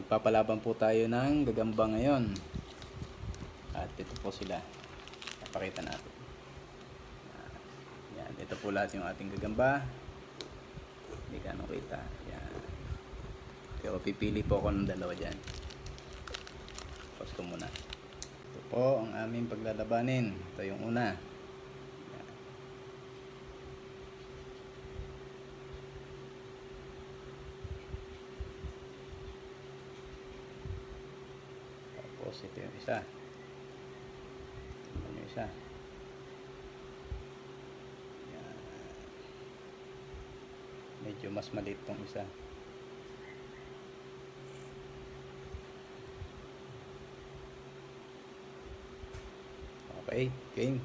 Magpapalaban po tayo ng gagamba ngayon. At ito po sila. Napakita natin. Yan, ito po lahat yung ating gagamba. Hindi ka kita. Yan. Pero pipili po ako ng dalawa dyan. Pause ko muna. Ito po ang aming paglalabanin. Ito yung una. Yan. Tapos ito yung isa. Ito yung isa. Yan. Medyo mas maliit tong isa. Okay, game.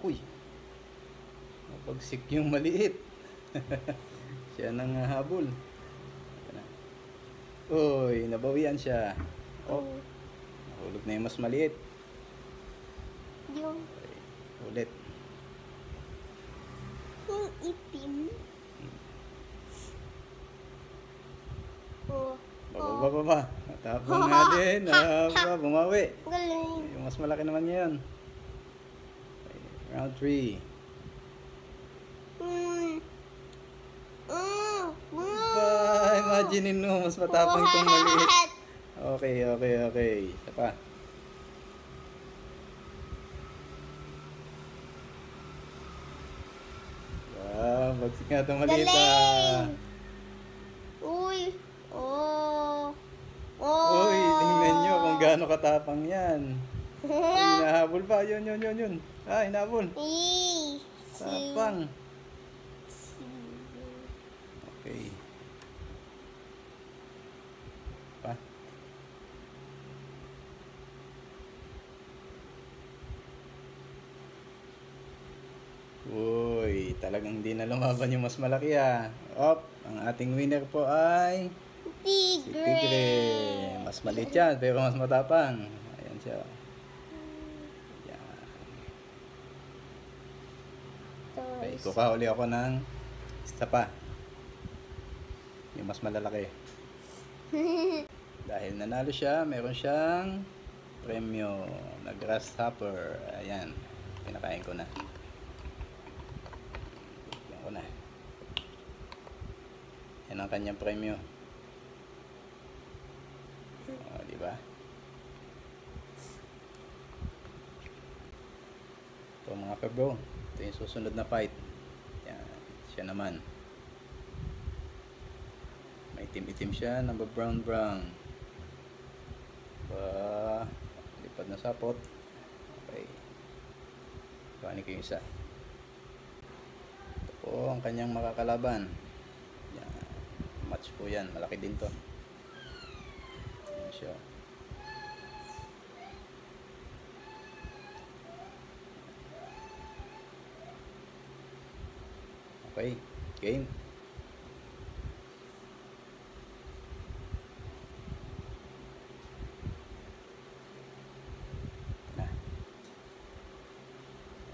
Uy, napagsik yung maliit. Siya nang habol. Uy, nabawian siya. Oh, nahulog na yung mas maliit. Yung Okay, ulit. itim. Oh. Baba. Tapos nga din. Bumawi. Galing. Yung mas malaki naman yan. Okay, round 3. Imagine mo, mas matapang itong maliit. Okay. Isa pa. Bagsik nga itong maliit. Uy. Uy, tingnan nyo kung gaano katapang yan. Uy, hinahabol pa. Yun. Hinahabol. Tapang. Okay. Pa. Uy, talagang hindi na lumaban yung mas malaki Op, ang ating winner po ay si Tigre. Mas maliit yan, pero mas matapang. Ayan siya. Ayan. Okay, kukahuli ako ng isa pa. Yung mas malalaki. Dahil nanalo siya, meron siyang premyo na grasshopper. Ayan, pinakain ko na. Yan ang kanyang premyo. Diba? Ito mga kabro. Ito yung susunod na fight. Yan. Siya naman. May itim-itim siya. Brown. Lipad na sapot. Okay. Kuhanin ko yung isa. Ito po ang kanyang makakalaban. Match po yan, malaki din to. Ayan siya. Okay, game.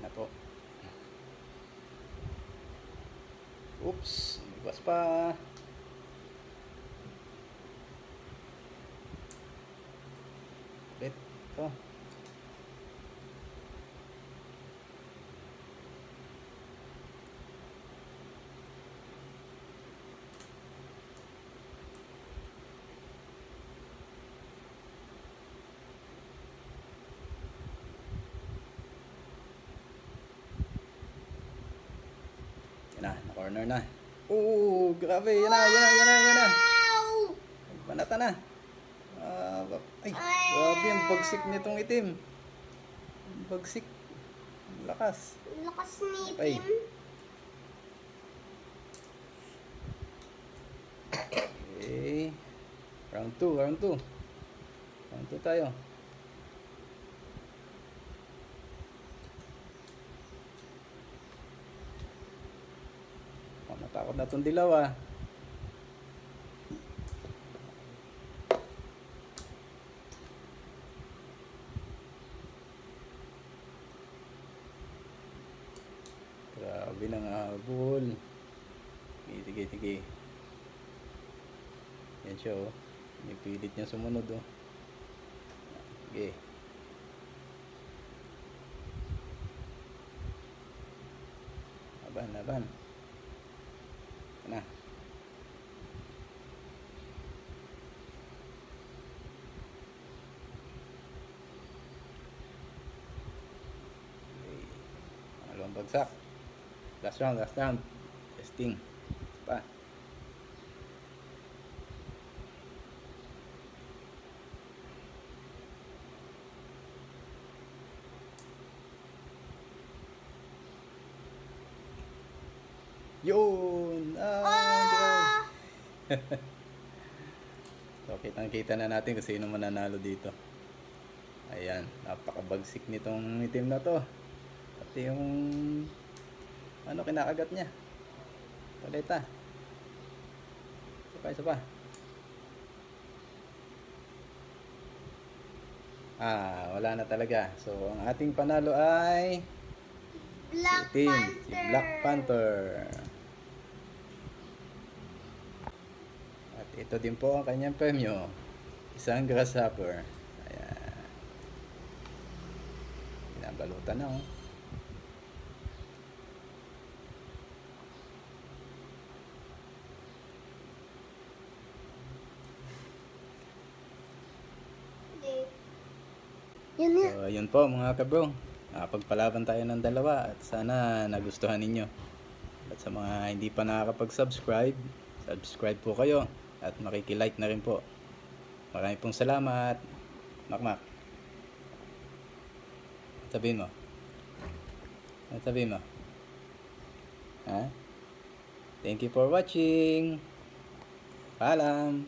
Na po. Oops, iwas pa. Ito. Yan na, na-corner na. Oh, grabe, yan na. Banata na. Ay, grabe ang bagsik nitong itim. Bagsik. Lakas. Lakas ni Okay. itim. Okay. Round 2. Round 2 tayo. Natakot na itong dilaw Grabe ng habol. Sige, sige. Yan siya oh. Pinipilit niya sumunod oh. Sige. Laban, laban. Na. Okay. Pangalawang bagsak. Last round, last round. Testing. Pa. Yun! Ah! So, kitang-kita na natin kung sino mananalo dito. Ayan, napakabagsik nitong itim na to. Pati yung ano kinakagat niya. Paleta. Isa pa. Wala na talaga. So, ang ating panalo ay Black si Panther. Black Panther. At ito din po ang kanyang premyo. Isang grasshopper. Ayan. Pinabalutan na oh. Yun nga. So, yun po mga kabro. Pagpalaban tayo ng dalawa at sana nagustuhan ninyo. At sa mga hindi pa nakakapag-subscribe, subscribe po kayo at makikilike na rin po. Maraming pong salamat. Makmak. Sabihin mo. Ano sabihin mo? Ha? Thank you for watching. Paalam.